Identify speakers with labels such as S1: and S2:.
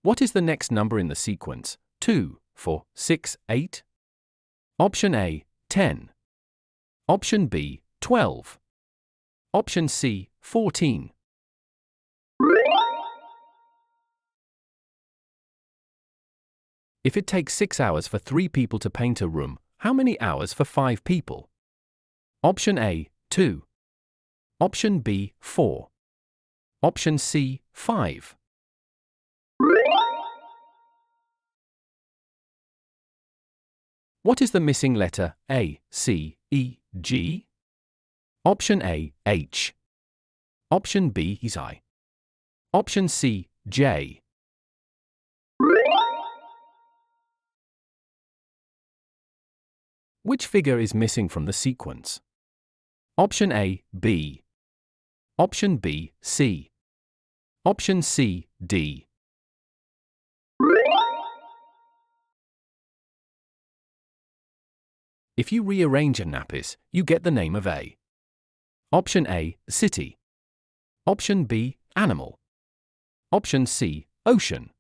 S1: What is the next number in the sequence? 2, 4, 6, 8? Option A, 10. Option B, 12. Option C, 14. If it takes 6 hours for 3 people to paint a room, how many hours for 5 people? Option A, 2. Option B, 4. Option C, 5. What is the missing letter A, C, E, G? Option A, H. Option B is I. Option C, J. Which figure is missing from the sequence? Option A, B. Option B, C. Option C, D. If you rearrange a nappies, you get the name of A. Option A, city. Option B, animal. Option C, ocean.